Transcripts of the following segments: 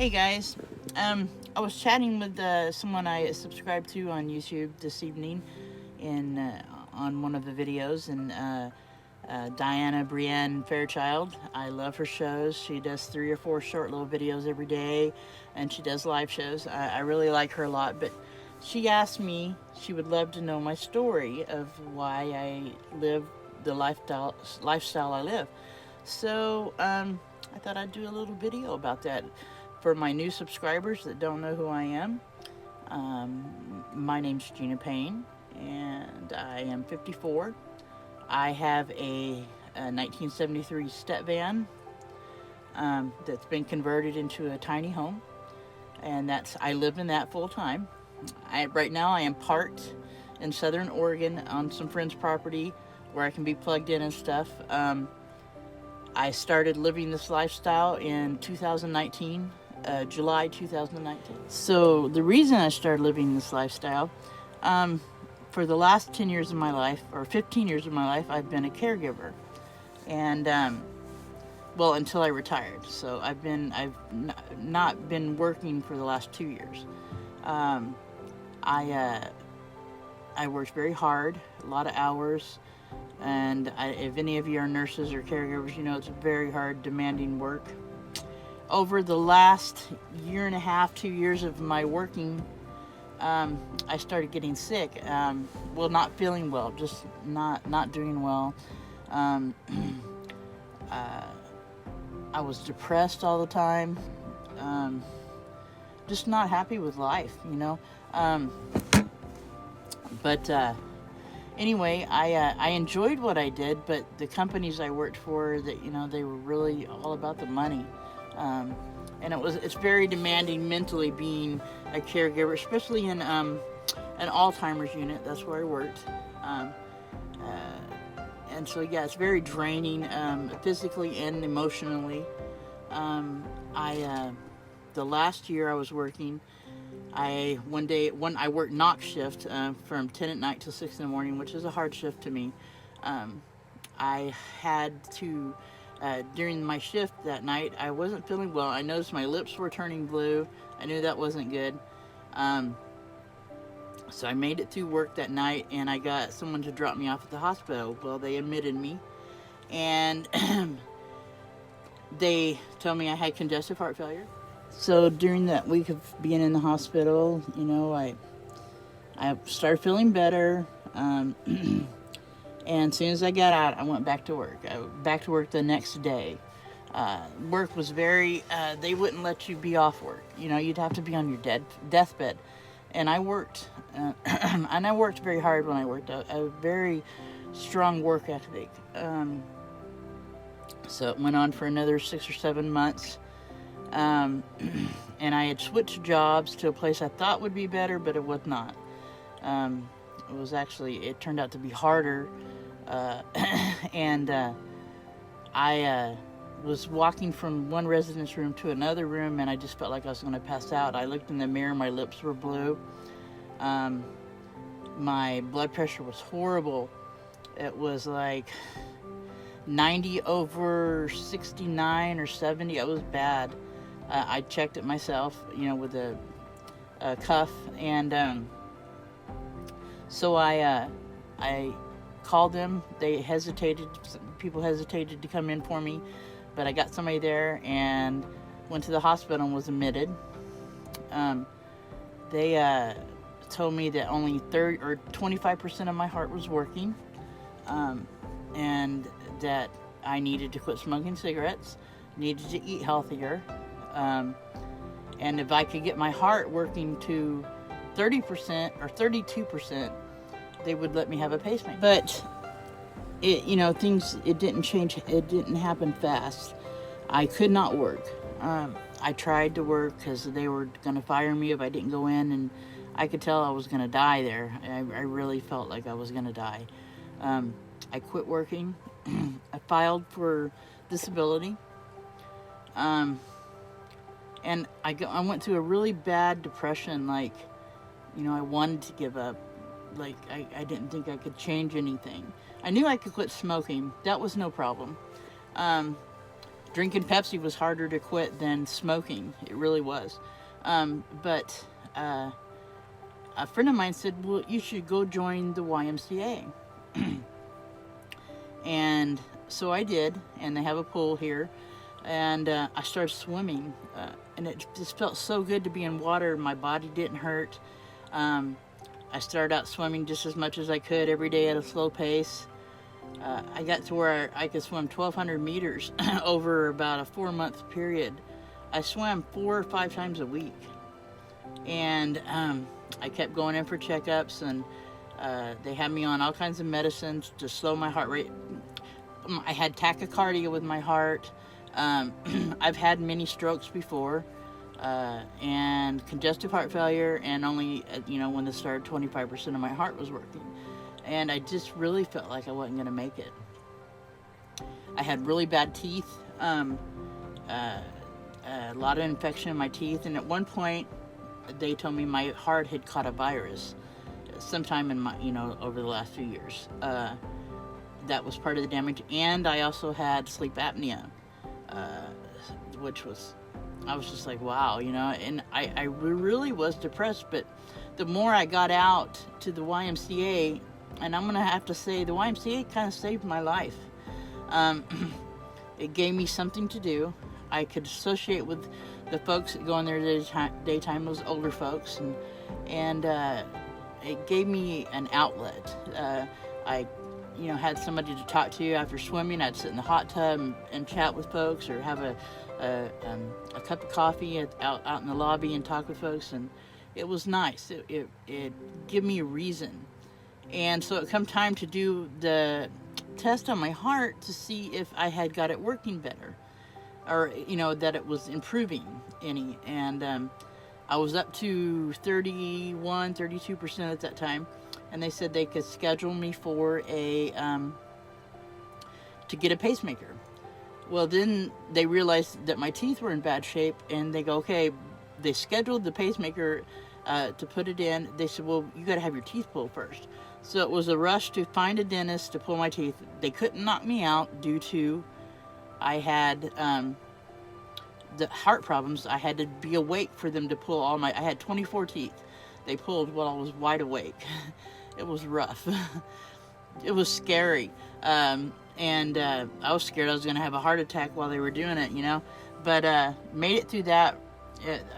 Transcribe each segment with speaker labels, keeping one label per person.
Speaker 1: Hey guys, I was chatting with someone I subscribe to on YouTube this evening, in on one of the videos, and Diana Brienne Fairchild. I love her shows. She does 3 or 4 short little videos every day, and she does live shows. I really like her a lot, but she asked me she would love to know my story of why I live the lifestyle I live. So I thought I'd do a little video about that for my new subscribers that don't know who I am. My name's Gina Payne, and I am 54. I have a 1973 step van that's been converted into a tiny home, and I live in that full time. Right now I am parked in Southern Oregon on some friend's property where I can be plugged in and stuff. I started living this lifestyle in 2019, July 2019. So the reason I started living this lifestyle, for the last 10 years of my life, or 15 years of my life, I've been a caregiver. And, well, until I retired. So I've not been working for the last 2 years. I worked very hard, a lot of hours. And if any of you are nurses or caregivers, you know it's very hard, demanding work. Over the last year and a half, 2 years of my working, I started getting sick. Well, not feeling well, just not doing well. I was depressed all the time. Just not happy with life, you know. But anyway, I enjoyed what I did, but the companies I worked for, they were really all about the money. And it's very demanding mentally being a caregiver, especially in an Alzheimer's unit. That's where I worked. And so, yeah, it's very draining, physically and emotionally. The last year I was working, I worked knock shift from 10 at night till 6 in the morning, which is a hard shift to me. I had to, during my shift that night, I wasn't feeling well. I noticed my lips were turning blue. I knew that wasn't good. So I made it through work that night, and I got someone to drop me off at the hospital. Well, they admitted me, and they told me I had congestive heart failure. So during that week of being in the hospital, I started feeling better. And as soon as I got out, I went back to work. I went back to work the next day. Work was they wouldn't let you be off work. You'd have to be on your deathbed. And I worked, and I worked very hard when I worked. A very strong work ethic. So it went on for another 6 or 7 months. And I had switched jobs to a place I thought would be better, but it was not. It turned out to be harder. And I was walking from one residence room to another room, and I just felt like I was going to pass out. I looked in the mirror, my lips were blue. My blood pressure was horrible. It was like 90 over 69 or 70. It was bad. I checked it myself, with a cuff, and so I called them. People hesitated to come in for me, but I got somebody there and went to the hospital and was admitted. They told me that only 30 or 25% of my heart was working, and that I needed to quit smoking cigarettes, needed to eat healthier, and if I could get my heart working to 30% or 32%, they would let me have a pacemaker. But it didn't change. It didn't happen fast. I could not work. I tried to work because they were going to fire me if I didn't go in, and I could tell I was going to die there. I really felt like I was going to die. I quit working. I filed for disability. And I went through a really bad depression. I wanted to give up. I didn't think I could change anything. I knew I could quit smoking. That was no problem. drinking Pepsi was harder to quit than smoking. It really was. But a friend of mine said, well, you should go join the YMCA. And so I did, and they have a pool here. And I started swimming, and it just felt so good to be in water. My body didn't hurt. I started out swimming just as much as I could every day at a slow pace. I got to where I could swim 1,200 meters over about a 4-month period. I swam 4 or 5 times a week. And I kept going in for checkups, and they had me on all kinds of medicines to slow my heart rate. I had tachycardia with my heart. I've had many strokes before, and congestive heart failure, and only, when this started, 25% of my heart was working. And I just really felt like I wasn't going to make it. I had really bad teeth, a lot of infection in my teeth, and at one point, they told me my heart had caught a virus sometime in my, over the last few years. That was part of the damage. And I also had sleep apnea, which was, I was just like, wow, and I really was depressed. But the more I got out to the YMCA, and I'm going to have to say the YMCA kind of saved my life. It gave me something to do. I could associate with the folks that go in there daytime, those older folks, and it gave me an outlet. I had somebody to talk to after swimming. I'd sit in the hot tub and chat with folks, or have a cup of coffee out in the lobby and talk with folks, and it was nice. It gave me a reason. And so it come time to do the test on my heart to see if I had got it working better, or that it was improving any. And I was up to 32% at that time, and they said they could schedule me for to get a pacemaker. Well, then they realized that my teeth were in bad shape, and they go, okay, they scheduled the pacemaker to put it in. They said, well, you got to have your teeth pulled first. So it was a rush to find a dentist to pull my teeth. They couldn't knock me out due to I had the heart problems. I had to be awake for them to pull I had 24 teeth. They pulled while I was wide awake. It was rough. It was scary. And I was scared I was going to have a heart attack while they were doing it, But made it through that.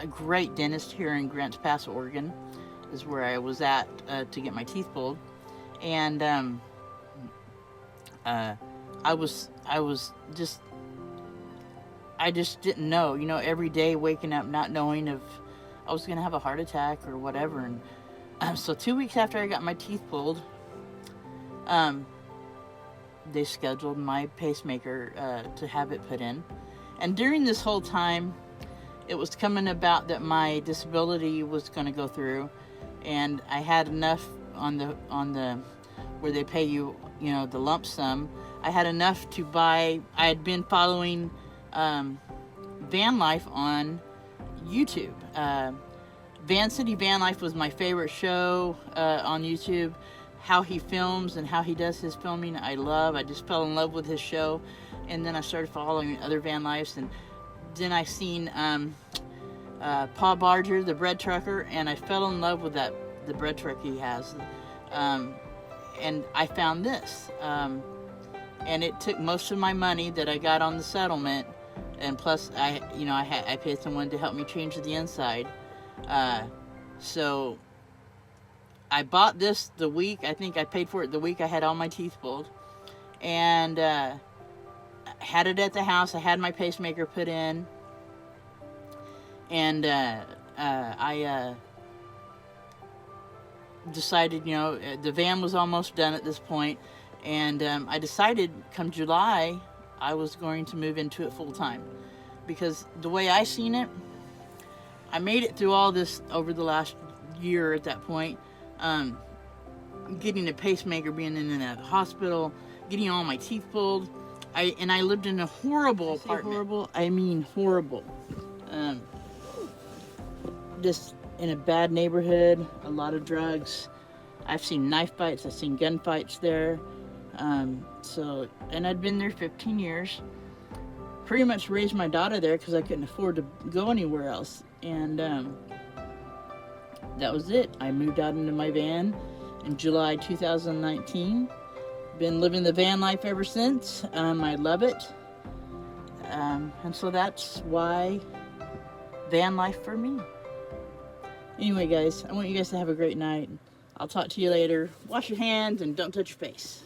Speaker 1: A great dentist here in Grants Pass, Oregon, is where I was at to get my teeth pulled. And I just didn't know, every day waking up not knowing if I was going to have a heart attack or whatever. And so 2 weeks after I got my teeth pulled, they scheduled my pacemaker to have it put in. And during this whole time, it was coming about that my disability was going to go through, and I had enough on the where they pay you, the lump sum. I had enough to buy. I had been following Vanlife on YouTube. Van City Vanlife was my favorite show on YouTube. How he films and how he does his filming, I love. I just fell in love with his show, and then I started following other van lives, and then I seen Paul Barger, the bread trucker, and I fell in love with the bread truck he has. And I found this, and it took most of my money that I got on the settlement, and plus I paid someone to help me change the inside. So I bought this the week, I think I paid for it the week I had all my teeth pulled, and had it at the house. I had my pacemaker put in, and I decided, the van was almost done at this point, and I decided come July I was going to move into it full time, because the way I seen it, I made it through all this over the last year at that point, getting a pacemaker, being in and out of the hospital, getting all my teeth pulled. I lived in a horrible apartment. Horrible, I mean horrible. Just in a bad neighborhood, a lot of drugs. I've seen knife fights, I've seen gunfights there. And I'd been there 15 years. pretty much raised my daughter there because I couldn't afford to go anywhere else. And that was it. I moved out into my van in July 2019. Been living the van life ever since. I love it. And so that's why van life for me. Anyway, guys, I want you guys to have a great night. I'll talk to you later. Wash your hands and don't touch your face.